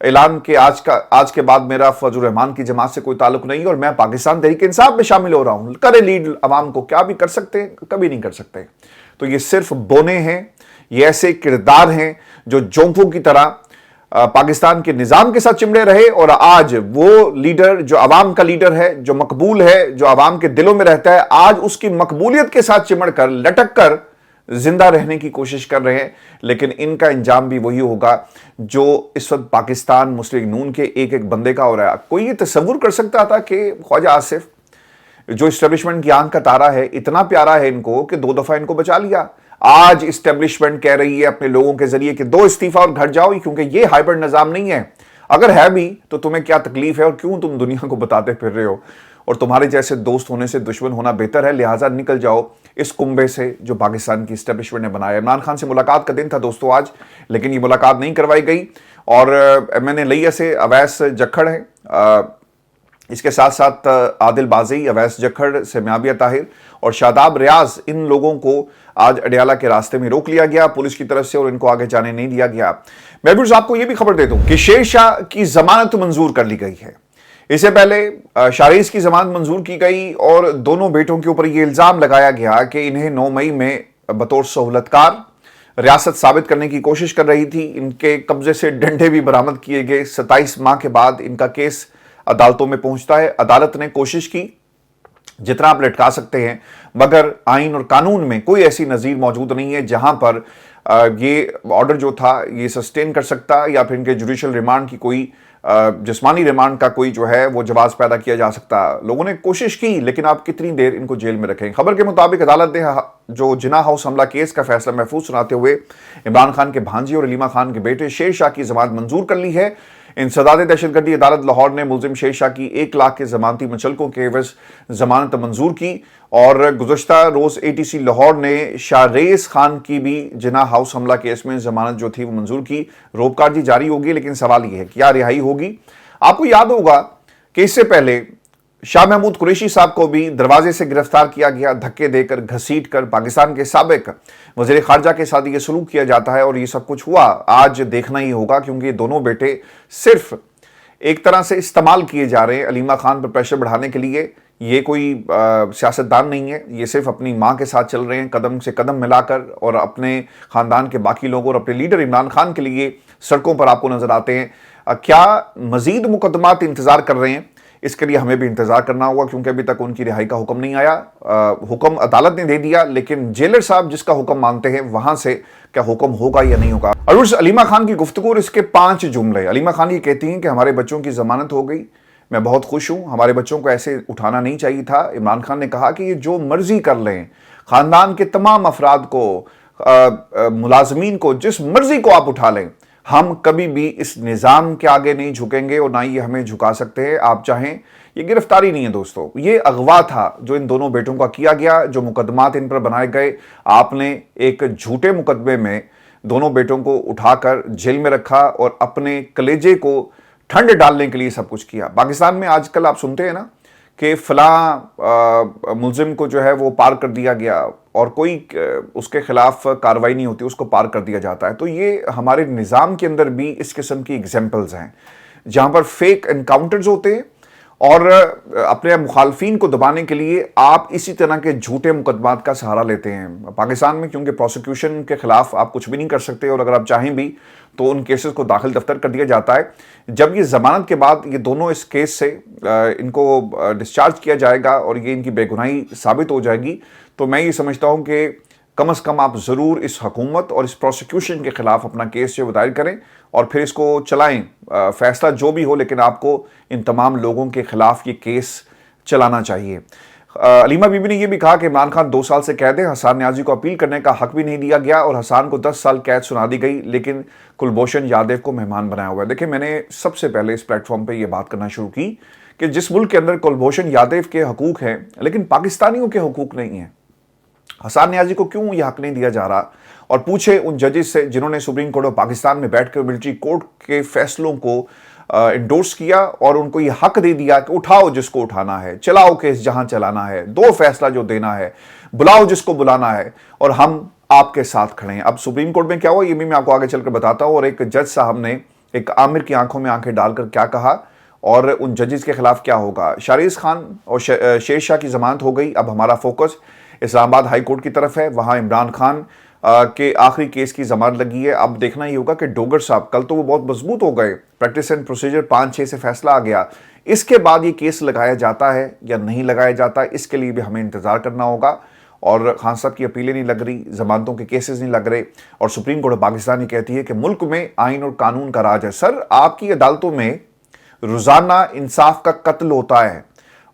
اعلان کہ آج کے بعد میرا فضل الرحمان کی جماعت سے کوئی تعلق نہیں اور میں پاکستان تحریک انصاف میں شامل ہو رہا ہوں. کرے لیڈ عوام کو, کیا بھی کر سکتے ہیں؟ کبھی نہیں کر سکتے. تو یہ صرف بونے ہیں, یہ ایسے کردار ہیں جو جونپوں کی طرح پاکستان کے نظام کے ساتھ چمڑے رہے, اور آج وہ لیڈر جو عوام کا لیڈر ہے, جو مقبول ہے, جو عوام کے دلوں میں رہتا ہے, آج اس کی مقبولیت کے ساتھ چمڑ کر, لٹک کر زندہ رہنے کی کوشش کر رہے ہیں. لیکن ان کا انجام بھی وہی ہوگا جو اس وقت پاکستان مسلم لیگ نون کے ایک ایک بندے کا ہو رہا ہے. کوئی یہ تصور کر سکتا تھا کہ خواجہ آصف جو اسٹیبلشمنٹ کی آنکھ کا تارا ہے, اتنا پیارا ہے ان کو کہ 2 دفعہ ان کو بچا لیا. آج اسٹیبلشمنٹ کہہ رہی ہے اپنے لوگوں کے ذریعے کہ 2 استعفیٰ اور گھر جاؤ, کیونکہ یہ ہائبرڈ نظام نہیں ہے. اگر ہے بھی تو تمہیں کیا تکلیف ہے اور کیوں تم دنیا کو بتاتے پھر رہے ہو, اور تمہارے جیسے دوست ہونے سے دشمن ہونا بہتر ہے. لہٰذا نکل جاؤ اس کنبے سے جو پاکستان کی اسٹیبلشمنٹ نے بنایا. عمران خان سے ملاقات کا دن تھا دوستو آج, لیکن یہ ملاقات نہیں کروائی گئی. اور میں نے لئی سے اویس جکھڑ ہے, اس کے ساتھ ساتھ عادل بازی, اویس جکھڑ سے معاویہ طاہر اور شاداب ریاض, ان لوگوں کو آج اڈیالہ کے راستے میں روک لیا گیا پولیس کی طرف سے اور ان کو آگے جانے نہیں دیا گیا. میں بھی آپ کو یہ بھی خبر دے دوں کہ شیر شاہ کی ضمانت منظور کر لی گئی ہے. اس سے پہلے شاریز کی ضمانت منظور کی گئی اور دونوں بیٹوں کے اوپر یہ الزام لگایا گیا کہ انہیں 9 مئی میں بطور سہولتکار ریاست ثابت کرنے کی کوشش کر رہی تھی. ان کے قبضے سے ڈنڈے بھی برآمد کیے گئے. 27 ماہ کے بعد ان کا کیس عدالتوں میں پہنچتا ہے. عدالت نے کوشش کی جتنا آپ لٹکا سکتے ہیں, مگر آئین اور قانون میں کوئی ایسی نظیر موجود نہیں ہے جہاں پر یہ آرڈر جو تھا یہ سسٹین کر سکتا, یا پھر ان کے جوڈیشل ریمانڈ کی کوئی جسمانی ریمانڈ کا کوئی جو ہے وہ جواز پیدا کیا جا سکتا. لوگوں نے کوشش کی, لیکن آپ کتنی دیر ان کو جیل میں رکھیں. خبر کے مطابق عدالت نے جو جناح ہاؤس حملہ کیس کا فیصلہ محفوظ سناتے ہوئے عمران خان کے بھانجے اور علیمہ خان کے بیٹے شیر شاہ کی ضمانت منظور کر لی ہے. انسداد دہشت گردی عدالت لاہور نے ملزم شیر شاہ کی 1 لاکھ کے ضمانتی منچلکوں کے عوض ضمانت منظور کی, اور گزشتہ روز ATC لاہور نے شاریز خان کی بھی جناح ہاؤس حملہ کیس میں ضمانت جو تھی وہ منظور کی. روپکار جاری ہوگی, لیکن سوال یہ ہے کیا رہائی ہوگی. آپ کو یاد ہوگا کہ اس سے پہلے شاہ محمود قریشی صاحب کو بھی دروازے سے گرفتار کیا گیا, دھکے دے کر, گھسیٹ کر. پاکستان کے سابق وزیر خارجہ کے ساتھ یہ سلوک کیا جاتا ہے اور یہ سب کچھ ہوا. آج دیکھنا ہی ہوگا, کیونکہ یہ دونوں بیٹے صرف ایک طرح سے استعمال کیے جا رہے ہیں علیمہ خان پر پریشر بڑھانے کے لیے. یہ کوئی سیاستدان نہیں ہے, یہ صرف اپنی ماں کے ساتھ چل رہے ہیں قدم سے قدم ملا کر, اور اپنے خاندان کے باقی لوگوں اور اپنے لیڈر عمران خان کے لیے سڑکوں پر آپ کو نظر آتے ہیں. کیا مزید مقدمات انتظار کر رہے ہیں؟ اس کے لیے ہمیں بھی انتظار کرنا ہوگا, کیونکہ ابھی تک ان کی رہائی کا حکم نہیں آیا. حکم عدالت نے دے دیا, لیکن جیلر صاحب جس کا حکم مانتے ہیں وہاں سے کیا حکم ہوگا یا نہیں ہوگا. اور علیمہ خان کی گفتگو اور اس کے 5 جملے. علیمہ خان یہ کہتی ہیں کہ ہمارے بچوں کی ضمانت ہو گئی, میں بہت خوش ہوں, ہمارے بچوں کو ایسے اٹھانا نہیں چاہیے تھا. عمران خان نے کہا کہ یہ جو مرضی کر لیں, خاندان کے تمام افراد کو, ملازمین کو, جس مرضی کو آپ اٹھا لیں, ہم کبھی بھی اس نظام کے آگے نہیں جھکیں گے اور نہ ہی یہ ہمیں جھکا سکتے ہیں. آپ چاہیں, یہ گرفتاری نہیں ہے دوستو, یہ اغوا تھا جو ان دونوں بیٹوں کا کیا گیا, جو مقدمات ان پر بنائے گئے. آپ نے ایک جھوٹے مقدمے میں دونوں بیٹوں کو اٹھا کر جیل میں رکھا اور اپنے کلیجے کو ٹھنڈ ڈالنے کے لیے سب کچھ کیا. پاکستان میں آج کل آپ سنتے ہیں نا کہ فلاں ملزم کو جو ہے وہ پار کر دیا گیا اور کوئی اس کے خلاف کارروائی نہیں ہوتی, اس کو پار کر دیا جاتا ہے. تو یہ ہمارے نظام کے اندر بھی اس قسم کی ایگزامپلز ہیں جہاں پر فیک انکاؤنٹرز ہوتے ہیں, اور اپنے مخالفین کو دبانے کے لیے آپ اسی طرح کے جھوٹے مقدمات کا سہارا لیتے ہیں. پاکستان میں کیونکہ پروسیکیوشن کے خلاف آپ کچھ بھی نہیں کر سکتے, اور اگر آپ چاہیں بھی تو ان کیسز کو داخل دفتر کر دیا جاتا ہے. جب یہ ضمانت کے بعد یہ دونوں اس کیس سے ان کو ڈسچارج کیا جائے گا اور یہ ان کی بے گناہی ثابت ہو جائے گی, تو میں یہ سمجھتا ہوں کہ کم از کم آپ ضرور اس حکومت اور اس پروسیکیوشن کے خلاف اپنا کیس جو دائر کریں اور پھر اس کو چلائیں. فیصلہ جو بھی ہو, لیکن آپ کو ان تمام لوگوں کے خلاف یہ کیس چلانا چاہیے. علیمہ بی بی نے یہ بھی کہا کہ عمران خان 2 سال سے قید ہے, حسان نیازی کو اپیل کرنے کا حق بھی نہیں دیا گیا اور حسان کو 10 سال قید سنا دی گئی, لیکن کلبھوشن یادیو کو مہمان بنایا ہوا ہے. دیکھیں, میں نے سب سے پہلے اس پلیٹ فارم پہ یہ بات کرنا شروع کی کہ جس ملک کے اندر کلبھوشن یادیو کے حقوق ہیں لیکن پاکستانیوں کے حقوق نہیں ہیں, حسان نیازی کو کیوں یہ حق نہیں دیا جا رہا؟ اور پوچھے ان ججز سے جنہوں نے سپریم کورٹ آف پاکستان میں بیٹھ کر ملٹری کورٹ کے فیصلوں کو انڈورس کیا اور ان کو یہ حق دے دیا کہ اٹھاؤ جس کو اٹھانا ہے, چلاؤ کیس جہاں چلانا ہے, دو فیصلہ جو دینا ہے, بلاؤ جس کو بلانا ہے, اور ہم آپ کے ساتھ کھڑے ہیں. اب سپریم کورٹ میں کیا ہوا یہ بھی میں آپ کو آگے چل کر بتاتا ہوں. اور ایک جج صاحب نے ایک عامر کی آنکھوں میں آنکھیں ڈال کر کیا کہا اور ان ججز کے خلاف کیا ہوگا. شاریز خان اور شیر شاہ کی ضمانت ہو گئی. اب ہمارا فوکس اسلام آباد ہائی کورٹ کی طرف ہے. وہاں عمران خان کے آخری کیس کی ضمانت لگی ہے. اب دیکھنا یہ ہوگا کہ ڈوگر صاحب کل تو وہ بہت مضبوط ہو گئے, پریکٹس اینڈ پروسیجر 5-6 سے فیصلہ آ گیا. اس کے بعد یہ کیس لگایا جاتا ہے یا نہیں لگایا جاتا, اس کے لیے بھی ہمیں انتظار کرنا ہوگا. اور خان صاحب کی اپیلیں نہیں لگ رہی, ضمانتوں کے کیسز نہیں لگ رہے, اور سپریم کورٹ پاکستان یہ کہتی ہے کہ ملک میں آئین اور قانون کا راج ہے. سر, آپ کی عدالتوں میں روزانہ انصاف کا قتل ہوتا ہے,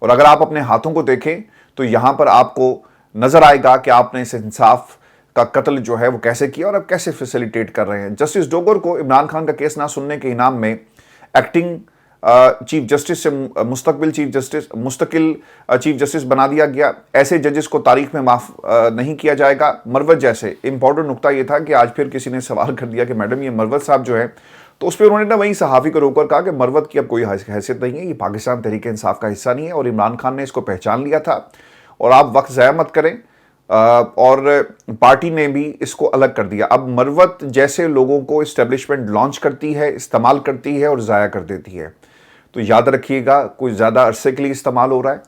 اور اگر آپ اپنے ہاتھوں کو دیکھیں تو یہاں پر آپ کو نظر آئے گا کہ آپ نے اس انصاف کا قتل جو ہے وہ کیسے کیا اور اب کیسے فیسیلیٹیٹ کر رہے ہیں. جسٹس ڈوگر کو عمران خان کا کیس نہ سننے کے انعام میں ایکٹنگ چیف جسٹس سے مستقل چیف جسٹس بنا دیا گیا. ایسے ججز کو تاریخ میں معاف نہیں کیا جائے گا. مروت جیسے امپورٹنٹ نقطہ یہ تھا کہ آج پھر کسی نے سوال کر دیا کہ میڈم یہ مروت صاحب جو ہے, تو اس پہ انہوں نے نا وہیں صحافی کو روک کر کہا کہ مروت کی اب کوئی حیثیت نہیں ہے, یہ پاکستان تحریک انصاف کا حصہ نہیں ہے, اور عمران خان نے اس کو پہچان لیا تھا, اور آپ وقت ضائع مت کریں. اور پارٹی نے بھی اس کو الگ کر دیا. اب مروت جیسے لوگوں کو اسٹیبلشمنٹ لانچ کرتی ہے, استعمال کرتی ہے اور ضائع کر دیتی ہے. تو یاد رکھیے گا, کوئی زیادہ عرصے کے لیے استعمال ہو رہا ہے,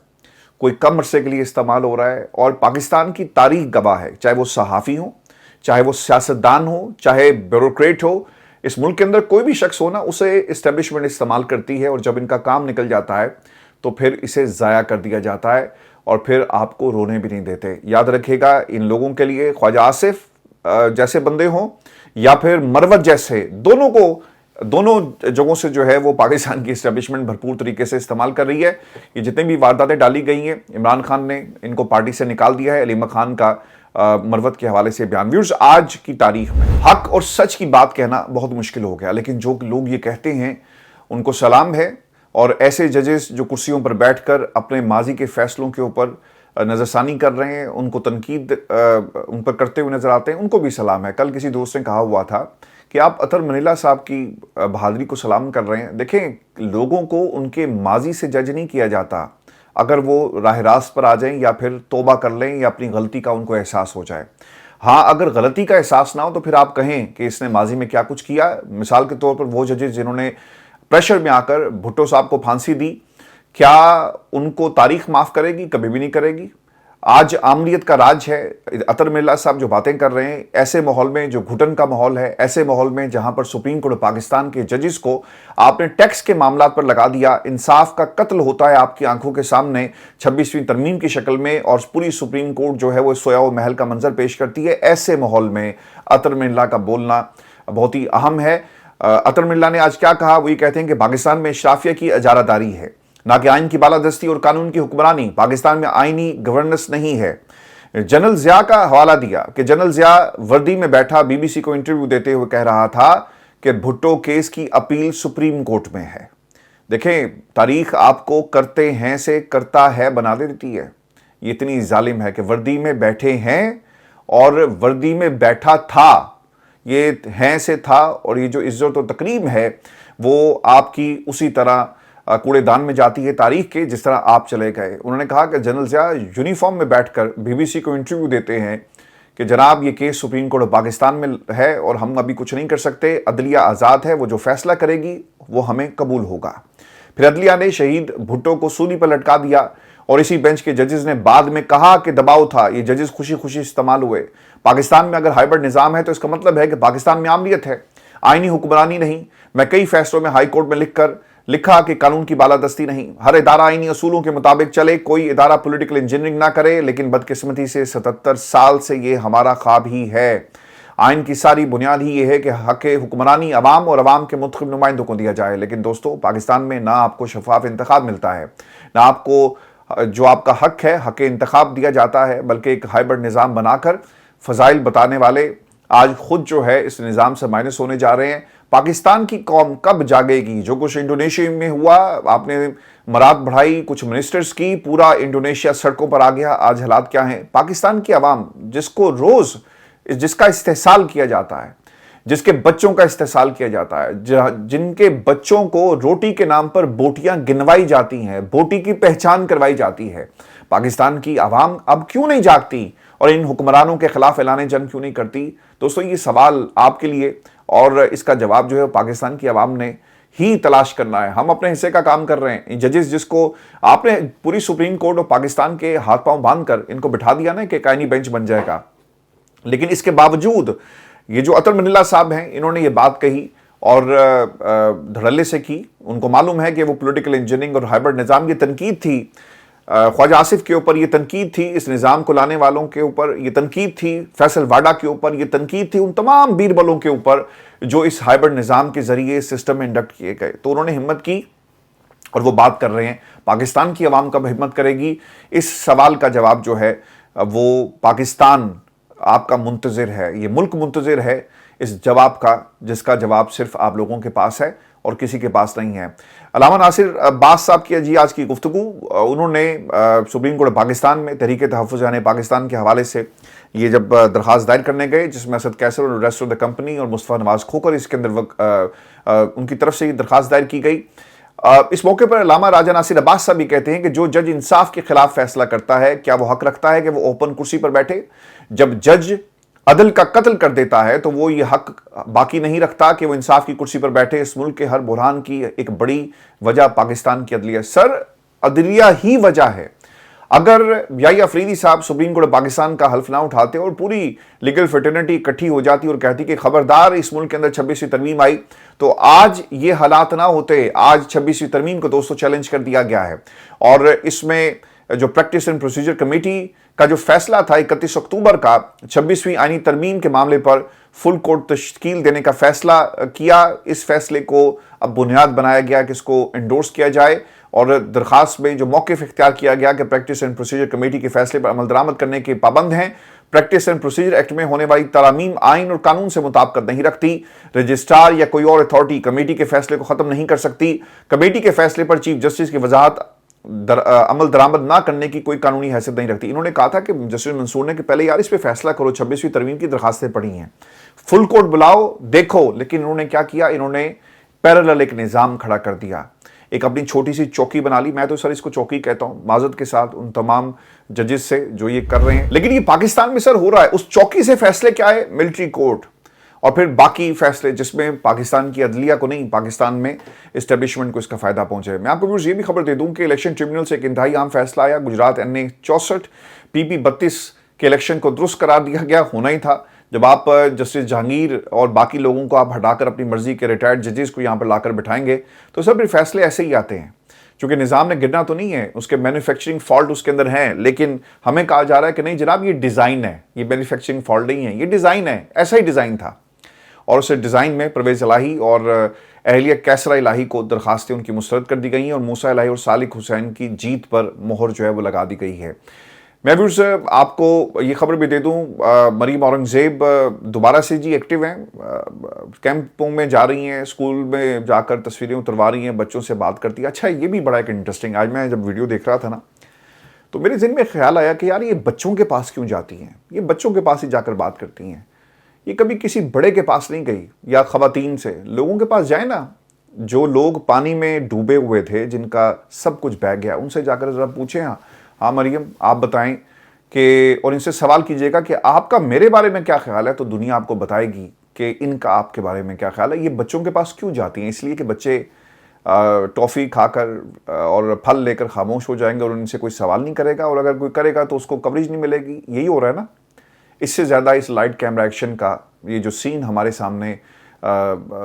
کوئی کم عرصے کے لیے استعمال ہو رہا ہے, اور پاکستان کی تاریخ گواہ ہے, چاہے وہ صحافی ہوں, چاہے وہ سیاستدان ہو, چاہے بیوروکریٹ ہو, اس ملک کے اندر کوئی بھی شخص ہو نا, اسے اسٹیبلشمنٹ استعمال کرتی ہے, اور جب ان کا کام نکل جاتا ہے تو پھر اسے ضائع کر دیا جاتا ہے, اور پھر آپ کو رونے بھی نہیں دیتے. یاد رکھیے گا, ان لوگوں کے لیے خواجہ آصف جیسے بندے ہوں یا پھر مروت جیسے, دونوں جگہوں سے جو ہے وہ پاکستان کی اسٹیبلشمنٹ بھرپور طریقے سے استعمال کر رہی ہے. یہ جتنے بھی وارداتیں ڈالی گئی ہیں, عمران خان نے ان کو پارٹی سے نکال دیا ہے. علیمہ خان کا مروت کے حوالے سے بیان. ویورز, آج کی تاریخ میں حق اور سچ کی بات کہنا بہت مشکل ہو گیا, لیکن جو لوگ یہ کہتے ہیں ان کو سلام ہے, اور ایسے ججز جو کرسیوں پر بیٹھ کر اپنے ماضی کے فیصلوں کے اوپر نظر ثانی کر رہے ہیں, ان کو تنقید ان پر کرتے ہوئے نظر آتے ہیں, ان کو بھی سلام ہے. کل کسی دوست نے کہا ہوا تھا کہ آپ اطہر منیلا صاحب کی بہادری کو سلام کر رہے ہیں. دیکھیں, لوگوں کو ان کے ماضی سے جج نہیں کیا جاتا, اگر وہ راہ راست پر آ جائیں یا پھر توبہ کر لیں یا اپنی غلطی کا ان کو احساس ہو جائے. ہاں, اگر غلطی کا احساس نہ ہو تو پھر آپ کہیں کہ اس نے ماضی میں کیا کچھ کیا. مثال کے طور پر وہ ججز جنہوں نے پریشر میں آ کر بھٹو صاحب کو پھانسی دی, کیا ان کو تاریخ معاف کرے گی؟ کبھی بھی نہیں کرے گی. آج آمریت کا راج ہے. اطہر منیلا صاحب جو باتیں کر رہے ہیں, ایسے ماحول میں جو گھٹن کا ماحول ہے, ایسے ماحول میں جہاں پر سپریم کورٹ پاکستان کے ججز کو آپ نے ٹیکس کے معاملات پر لگا دیا, انصاف کا قتل ہوتا ہے آپ کی آنکھوں کے سامنے 26ویں ترمیم کی شکل میں, اور پوری سپریم کورٹ جو ہے وہ سویا و محل کا منظر پیش کرتی ہے. ایسے ماحول میں اطہر منیلا کا بولنا بہت ہی اہم ہے. اطہر منیلا نے آج کیا کہا, وہ یہ کہتے ہیں کہ پاکستان میں اشرافیہ کی اجارہ داری ہے, نہ کہ آئین کی بالادستی اور قانون کی حکمرانی. پاکستان میں آئینی گورننس نہیں ہے. جنرل ضیاء کا حوالہ دیا کہ جنرل ضیاء وردی میں بیٹھا بی بی سی کو انٹرویو دیتے ہوئے کہہ رہا تھا کہ بھٹو کیس کی اپیل سپریم کورٹ میں ہے. دیکھیں, تاریخ آپ کو کرتے ہیں سے کرتا ہے بنا دیتی ہے. یہ اتنی ظالم ہے کہ وردی میں بیٹھے ہیں اور وردی میں بیٹھا تھا, یہ ہیں سے تھا, اور یہ جو عزت و تکریم ہے وہ آپ کی اسی طرح کوڑے دان میں جاتی ہے تاریخ کے جس طرح آپ چلے گئے. انہوں نے کہا کہ جنرل ضیاء یونیفارم میں بیٹھ کر بی بی سی کو انٹرویو دیتے ہیں کہ جناب یہ کیس سپریم کورٹ پاکستان میں ہے اور ہم ابھی کچھ نہیں کر سکتے, عدلیہ آزاد ہے, وہ جو فیصلہ کرے گی وہ ہمیں قبول ہوگا. پھر عدلیہ نے شہید بھٹو کو سولی پر لٹکا دیا, اور اسی بینچ کے ججز نے بعد میں کہا کہ دباؤ تھا. یہ ججز خوشی خوشی استعمال ہوئے. پاکستان میں اگر ہائبرڈ نظام ہے تو اس کا مطلب ہے کہ پاکستان میں آمریت ہے, آئینی حکمرانی نہیں. میں کئی فیصلوں میں ہائی کورٹ میں لکھا کہ قانون کی بالادستی نہیں. ہر ادارہ آئینی اصولوں کے مطابق چلے, کوئی ادارہ پولیٹیکل انجینئرنگ نہ کرے. لیکن بدقسمتی سے 77 سال سے یہ ہمارا خواب ہی ہے. آئین کی ساری بنیاد ہی یہ ہے کہ حق حکمرانی عوام اور عوام کے منتخب نمائندوں کو دیا جائے. لیکن دوستو, پاکستان میں نہ آپ کو شفاف انتخاب ملتا ہے, نہ آپ کو جو آپ کا حق ہے حق انتخاب دیا جاتا ہے, بلکہ ایک ہائبرڈ نظام بنا کر فضائل بتانے والے آج خود جو ہے اس نظام سے مائنس ہونے جا رہے ہیں. پاکستان کی قوم کب جاگے گی؟ جو کچھ انڈونیشیا میں ہوا, آپ نے مراد بڑھائی کچھ منسٹرز کی, پورا انڈونیشیا سڑکوں پر آ گیا. آج حالات کیا ہیں؟ پاکستان کی عوام جس کا استحصال کیا جاتا ہے, جس کے بچوں کا استحصال کیا جاتا ہے, جن کے بچوں کو روٹی کے نام پر بوٹیاں گنوائی جاتی ہیں, بوٹی کی پہچان کروائی جاتی ہے, پاکستان کی عوام اب کیوں نہیں جاگتی اور ان حکمرانوں کے خلاف اعلان جنگ کیوں نہیں کرتی؟ دوستو, یہ سوال آپ کے لیے اور اس کا جواب جو ہے پاکستان کی عوام نے ہی تلاش کرنا ہے. ہم اپنے حصے کا کام کر رہے ہیں. ججز جس کو آپ نے پوری سپریم کورٹ اور پاکستان کے ہاتھ پاؤں باندھ کر ان کو بٹھا دیا نا کہ قائنی بینچ بن جائے گا, لیکن اس کے باوجود یہ جو اطہر منیلہ صاحب ہیں انہوں نے یہ بات کہی اور دھڑلے سے کی. ان کو معلوم ہے کہ وہ پولیٹیکل انجینئرنگ اور ہائبرڈ نظام کی تنقید تھی خواجہ آصف کے اوپر, یہ تنقید تھی اس نظام کو لانے والوں کے اوپر, یہ تنقید تھی فیصل واڈا کے اوپر, یہ تنقید تھی ان تمام بیربلوں کے اوپر جو اس ہائبرڈ نظام کے ذریعے سسٹم میں انڈکٹ کیے گئے. تو انہوں نے ہمت کی اور وہ بات کر رہے ہیں. پاکستان کی عوام کب ہمت کرے گی؟ اس سوال کا جواب جو ہے وہ پاکستان آپ کا منتظر ہے, یہ ملک منتظر ہے اس جواب کا, جس کا جواب صرف آپ لوگوں کے پاس ہے اور کسی کے پاس نہیں ہے. علامہ ناصر عباس صاحب کی جی آج کی گفتگو, انہوں نے سپریم کورٹ پاکستان میں تحریک تحفظ یعنی پاکستان کے حوالے سے یہ جب درخواست دائر کرنے گئے جس میں اسد کیسر اور ریسٹ آف دا کمپنی اور مصطفیٰ نواز کھوکر اس کے اندر ان کی طرف سے یہ درخواست دائر کی گئی. اس موقع پر علامہ راجہ ناصر عباس صاحب بھی کہتے ہیں کہ جو جج انصاف کے خلاف فیصلہ کرتا ہے کیا وہ حق رکھتا ہے کہ وہ اوپن کرسی پر بیٹھے؟ جب جج عدل کا قتل کر دیتا ہے تو وہ یہ حق باقی نہیں رکھتا کہ وہ انصاف کی کرسی پر بیٹھے. اس ملک کے ہر بحران کی ایک بڑی وجہ پاکستان کی عدلیہ, سر عدلیہ ہی وجہ ہے. اگر یائی افریدی صاحب سپریم کورٹ پاکستان کا حلف نہ اٹھاتے اور پوری لیگل فرٹرنیٹی اکٹھی ہو جاتی اور کہتی کہ خبردار اس ملک کے اندر 26ویں ترمیم آئی, تو آج یہ حالات نہ ہوتے. آج 26ویں ترمیم کو دوستو چیلنج کر دیا گیا ہے اور اس میں جو پریکٹس اینڈ پروسیجر کمیٹی کا جو فیصلہ تھا 31 اکتوبر کا 26ویں آئینی ترمیم کے معاملے پر فل کورٹ تشکیل دینے کا فیصلہ کیا. اس فیصلے کو اب بنیاد بنایا گیا کہ اس کو انڈورس کیا جائے اور درخواست میں جو موقف اختیار کیا گیا کہ پریکٹس اینڈ پروسیجر کمیٹی کے فیصلے پر عمل درآمد کرنے کے پابند ہیں. پریکٹس اینڈ پروسیجر ایکٹ میں ہونے والی ترامیم آئین اور قانون سے مطابقت نہیں رکھتی. رجسٹرار یا کوئی اور اتھارٹی کمیٹی کے فیصلے کو ختم نہیں کر سکتی. کمیٹی کے فیصلے پر چیف جسٹس کی وضاحت عمل درآمد نہ کرنے کی کوئی قانونی حیثیت نہیں رکھتی. انہوں نے کہا تھا کہ جسٹس منصور نے کہ پہلے یار اس پہ فیصلہ کرو, 26ویں ترمیم کی درخواستیں پڑی ہیں, فل کورٹ بلاؤ دیکھو. لیکن انہوں نے کیا کیا, انہوں نے پیرالل ایک نظام کھڑا کر دیا, ایک اپنی چھوٹی سی چوکی بنا لی. میں تو سر اس کو چوکی کہتا ہوں معذرت کے ساتھ ان تمام ججز سے جو یہ کر رہے ہیں, لیکن یہ پاکستان میں سر ہو رہا ہے. اس چوکی سے فیصلے کیا ہے؟ ملٹری کورٹ اور پھر باقی فیصلے جس میں پاکستان کی عدلیہ کو نہیں, پاکستان میں اسٹیبلشمنٹ کو اس کا فائدہ پہنچے. میں آپ کو یہ بھی خبر دے دوں کہ الیکشن ٹریبیونل سے ایک انتہائی اہم فیصلہ آیا. گجرات NA 64 PP 32 کے الیکشن کو درست قرار دیا گیا. ہونا ہی تھا. جب آپ جسٹس جہانگیر اور باقی لوگوں کو آپ ہٹا کر اپنی مرضی کے ریٹائرڈ ججز کو یہاں پر لا کر بٹھائیں گے تو سر پھر فیصلے ایسے ہی آتے ہیں. چونکہ نظام نے گرنا تو نہیں ہے, اس کے مینوفیکچرنگ فالٹ اس کے اندر ہیں, لیکن ہمیں کہا جا رہا ہے کہ نہیں جناب یہ ڈیزائن ہے, یہ مینوفیکچرنگ فالٹ نہیں ہے, یہ ڈیزائن ہے, ایسا ہی ڈیزائن تھا. اور اسے ڈیزائن میں پرویز الہی اور اہلیہ کیسرا الہی کو درخواستیں ان کی مسترد کر دی گئی ہیں اور موسیٰ الہی اور صالح حسین کی جیت پر مہر جو ہے وہ لگا دی گئی ہے. میں ویورز آپ کو یہ خبر بھی دے دوں, مریم اورنگزیب دوبارہ سے جی ایکٹیو ہیں, کیمپوں میں جا رہی ہیں, اسکول میں جا کر تصویریں اتروا رہی ہیں, بچوں سے بات کرتی ہیں. اچھا یہ بھی بڑا ایک انٹرسٹنگ, آج میں جب ویڈیو دیکھ رہا تھا نا تو میرے ذہن میں خیال آیا کہ یار یہ بچوں کے پاس کیوں جاتی ہیں, یہ بچوں کے پاس ہی جا کر بات کرتی ہیں. یہ کبھی کسی بڑے کے پاس نہیں گئی یا خواتین سے, لوگوں کے پاس جائیں نا, جو لوگ پانی میں ڈوبے ہوئے تھے, جن کا سب کچھ بہہ گیا, ان سے جا کر ذرا پوچھیں ہاں مریم آپ بتائیں کہ, اور ان سے سوال کیجئے گا کہ آپ کا میرے بارے میں کیا خیال ہے, تو دنیا آپ کو بتائے گی کہ ان کا آپ کے بارے میں کیا خیال ہے. یہ بچوں کے پاس کیوں جاتی ہیں؟ اس لیے کہ بچے ٹافی کھا کر اور پھل لے کر خاموش ہو جائیں گے اور ان سے کوئی سوال نہیں کرے گا, اور اگر کوئی کرے گا تو اس کو کوریج نہیں ملے گی. یہی ہو رہا ہے نا. اس سے زیادہ اس لائٹ کیمرہ ایکشن کا یہ جو سین ہمارے سامنے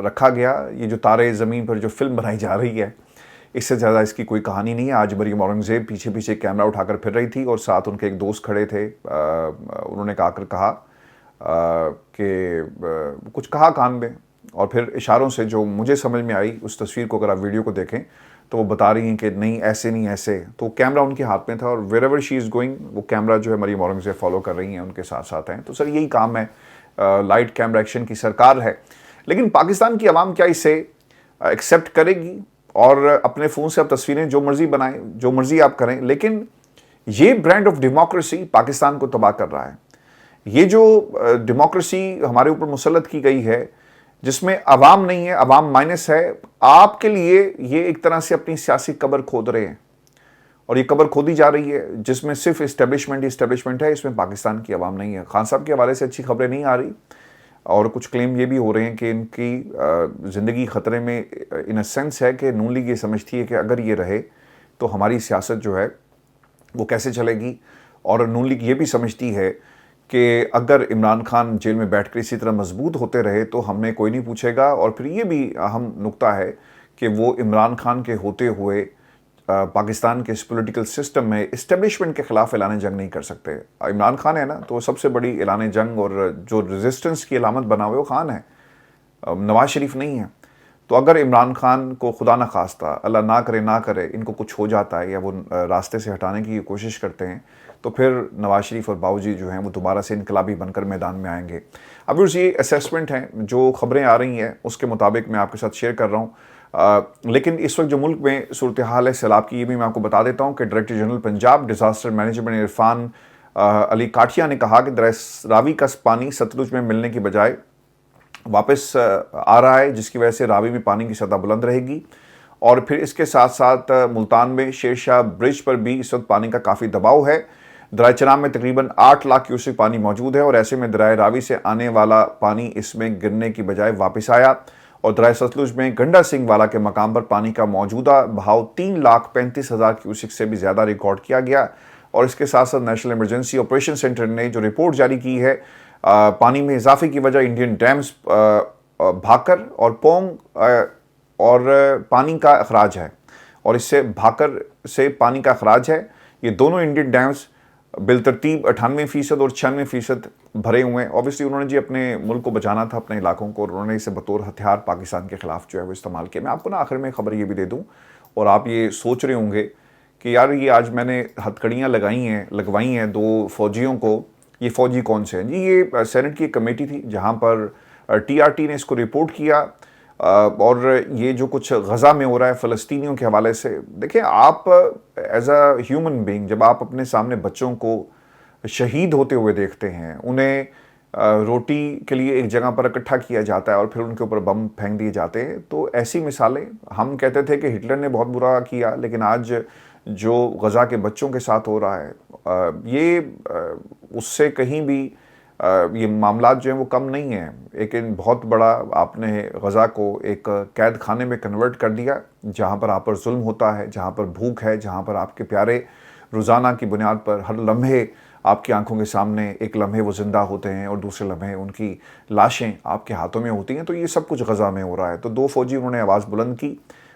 رکھا گیا, یہ جو تارے زمین پر جو فلم بنائی جا رہی ہے, اس سے زیادہ اس کی کوئی کہانی نہیں ہے. آج مریم اورنگزیب پیچھے پیچھے کیمرہ اٹھا کر پھر رہی تھی اور ساتھ ان کے ایک دوست کھڑے تھے. انہوں نے آ کر کہا کہ کچھ کہا کان میں, اور پھر اشاروں سے جو مجھے سمجھ میں آئی, اس تصویر کو اگر آپ ویڈیو کو دیکھیں تو وہ بتا رہی ہیں کہ نہیں ایسے نہیں ایسے. تو کیمرہ ان کے ہاتھ میں تھا اور where ever she is going, وہ کیمرہ جو ہے مریم اورنگزیب فالو کر رہی ہیں, ان کے ساتھ ساتھ ہیں. تو سر یہی کام ہے, لائٹ کیمرہ ایکشن کی سرکار ہے. لیکن پاکستان کی عوام کیا اسے ایکسیپٹ کرے گی؟ اور اپنے فون سے آپ تصویریں جو مرضی بنائیں, جو مرضی آپ کریں, لیکن یہ برانڈ آف ڈیموکریسی پاکستان کو تباہ کر رہا ہے. یہ جو ڈیموکریسی ہمارے اوپر مسلط کی گئی ہے, جس میں عوام نہیں ہے, عوام مائنس ہے, آپ کے لیے یہ ایک طرح سے اپنی سیاسی قبر کھود رہے ہیں. اور یہ قبر کھودی جا رہی ہے جس میں صرف اسٹیبلشمنٹ ہی اسٹیبلشمنٹ ہے, اس میں پاکستان کی عوام نہیں ہے. خان صاحب کے حوالے سے اچھی خبریں نہیں آ رہی. اور کچھ کلیم یہ بھی ہو رہے ہیں کہ ان کی زندگی خطرے میں ان اے سینس ہے کہ نون لیگ یہ سمجھتی ہے کہ اگر یہ رہے تو ہماری سیاست جو ہے وہ کیسے چلے گی، اور نون لیگ یہ بھی سمجھتی ہے کہ اگر عمران خان جیل میں بیٹھ کر اسی طرح مضبوط ہوتے رہے تو ہمیں کوئی نہیں پوچھے گا۔ اور پھر یہ بھی اہم نقطہ ہے کہ وہ عمران خان کے ہوتے ہوئے پاکستان کے اس پولیٹیکل سسٹم میں اسٹیبلشمنٹ کے خلاف اعلان جنگ نہیں کر سکتے۔ عمران خان ہے نا، تو سب سے بڑی اعلان جنگ اور جو ریزسٹنس کی علامت بنا ہوئے وہ خان ہے، نواز شریف نہیں ہے۔ تو اگر عمران خان کو خدا نہ خواستہ، اللہ نہ کرے ان کو کچھ ہو جاتا ہے یا وہ راستے سے ہٹانے کی کوشش کرتے ہیں، تو پھر نواز شریف اور باؤ جی جو ہیں وہ دوبارہ سے انقلابی بن کر میدان میں آئیں گے۔ اب یہ اسیسمنٹ ہیں، جو خبریں آ رہی ہیں اس کے مطابق میں آپ کے ساتھ شیئر کر رہا ہوں۔ لیکن اس وقت جو ملک میں صورتحال ہے سیلاب کی، یہ بھی میں آپ کو بتا دیتا ہوں کہ director general Punjab disaster management Irfan Ali Kathia نے کہا کہ دریائے راوی کا پانی ستلج میں ملنے کی بجائے واپس آ رہا ہے، جس کی وجہ سے راوی میں پانی کی سطح بلند رہے گی۔ اور پھر اس کے ساتھ ساتھ ملتان میں شیر شاہ برج پر بھی اس وقت پانی کا کافی دباؤ ہے۔ درائے چناب میں تقریباً 8 لاکھ کیوسک پانی موجود ہے، اور ایسے میں درائے راوی سے آنے والا پانی اس میں گرنے کی بجائے واپس آیا، اور درائے ستلج میں گنڈا سنگھ والا کے مقام پر پانی کا موجودہ بہاؤ 3,35,000 کیوسک سے بھی زیادہ ریکارڈ کیا گیا۔ اور اس کے ساتھ ساتھ نیشنل ایمرجنسی آپریشن سینٹر نے جو رپورٹ جاری کی ہے، پانی میں اضافے کی وجہ انڈین ڈیمز بھاکر اور پونگ اور پانی کا اخراج ہے، اور اس سے بھاکر سے پانی کا اخراج ہے۔ یہ دونوں انڈین ڈیمز بالترتیب 98% اور 96% بھرے ہوئے ہیں۔ اوبیسلی انہوں نے اپنے ملک کو بچانا تھا، اپنے علاقوں کو، اور انہوں نے اسے بطور ہتھیار پاکستان کے خلاف جو ہے وہ استعمال کیا۔ میں آپ کو آخر میں خبر یہ بھی دے دوں، اور آپ یہ سوچ رہے ہوں گے کہ یار یہ آج میں نے ہتھکڑیاں لگوائی ہیں 2 فوجیوں کو، یہ فوجی کون سے ہیں؟ جی یہ سینٹ کی ایک کمیٹی تھی جہاں پر TRT نے اس کو رپورٹ کیا، اور یہ جو کچھ غزہ میں ہو رہا ہے فلسطینیوں کے حوالے سے، دیکھیں آپ ایز اے ہیومن بینگ جب آپ اپنے سامنے بچوں کو شہید ہوتے ہوئے دیکھتے ہیں، انہیں روٹی کے لیے ایک جگہ پر اکٹھا کیا جاتا ہے اور پھر ان کے اوپر بم پھینک دیے جاتے ہیں، تو ایسی مثالیں ہم کہتے تھے کہ ہٹلر نے بہت برا کیا، لیکن آج جو غزہ کے بچوں کے ساتھ ہو رہا ہے یہ اس سے کہیں بھی یہ معاملات جو ہیں وہ کم نہیں ہیں۔ لیکن بہت بڑا آپ نے غزہ کو ایک قید خانے میں کنورٹ کر دیا، جہاں پر آپ پر ظلم ہوتا ہے، جہاں پر بھوک ہے، جہاں پر آپ کے پیارے روزانہ کی بنیاد پر ہر لمحے آپ کی آنکھوں کے سامنے ایک لمحے وہ زندہ ہوتے ہیں اور دوسرے لمحے ان کی لاشیں آپ کے ہاتھوں میں ہوتی ہیں۔ تو یہ سب کچھ غزہ میں ہو رہا ہے۔ تو 2 فوجی انہوں نے آواز بلند کی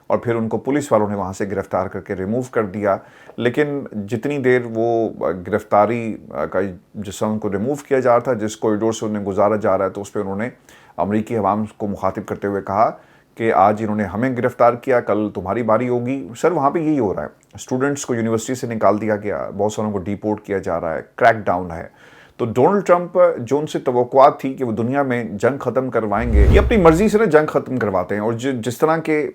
اور پھر ان کو پولیس والوں نے وہاں سے گرفتار کر کے ریموو کر دیا۔ لیکن جتنی دیر وہ گرفتاری کا جسم کو ریموو کیا جا رہا تھا، جس کوریڈور سے انہیں گزارا جا رہا ہے، تو اس پہ انہوں نے امریکی عوام کو مخاطب کرتے ہوئے کہا کہ آج انہوں نے ہمیں گرفتار کیا، کل تمہاری باری ہوگی۔ سر وہاں پہ یہی ہو رہا ہے، اسٹوڈنٹس کو یونیورسٹی سے نکال دیا گیا، بہت ساروں کو ڈیپورٹ کیا جا رہا ہے، کریک ڈاؤن ہے۔ تو ڈونلڈ ٹرمپ جو ان سے توقعات تھی کہ وہ دنیا میں جنگ ختم کروائیں گے، یہ اپنی مرضی سے جنگ ختم کرواتے ہیں، اور جس طرح کے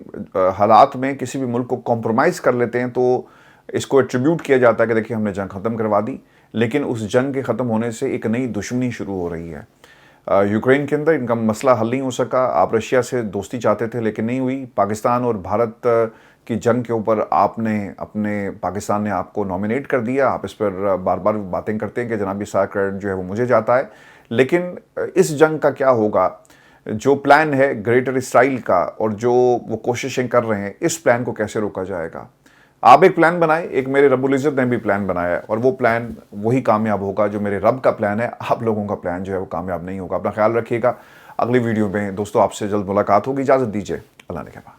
حالات میں کسی بھی ملک کو کمپرومائز کر لیتے ہیں تو اس کو ایٹریبیوٹ کیا جاتا ہے کہ دیکھیں ہم نے جنگ ختم کروا دی، لیکن اس جنگ کے ختم ہونے سے ایک نئی دشمنی شروع ہو رہی ہے۔ یوکرین کے اندر ان کا مسئلہ حل نہیں ہو سکا، آپ رشیا سے دوستی چاہتے تھے لیکن نہیں ہوئی۔ پاکستان اور بھارت کی جنگ کے اوپر پاکستان نے آپ کو نومینیٹ کر دیا، آپ اس پر بار بار باتیں کرتے ہیں کہ جناب یہ سارا کریڈٹ جو ہے وہ مجھے جاتا ہے، لیکن اس جنگ کا کیا ہوگا؟ جو پلان ہے گریٹر اسرائیل کا اور جو وہ کوششیں کر رہے ہیں، اس پلان کو کیسے روکا جائے گا؟ آپ ایک پلان بنائیں، ایک میرے رب العزت نے بھی پلان بنایا ہے، اور وہ پلان وہی کامیاب ہوگا جو میرے رب کا پلان ہے۔ آپ لوگوں کا پلان جو ہے وہ کامیاب نہیں ہوگا۔ اپنا خیال رکھیے گا۔ اگلی ویڈیو میں دوستو آپ سے جلد ملاقات ہوگی۔ اجازت دیجیے، اللہ نے کہا۔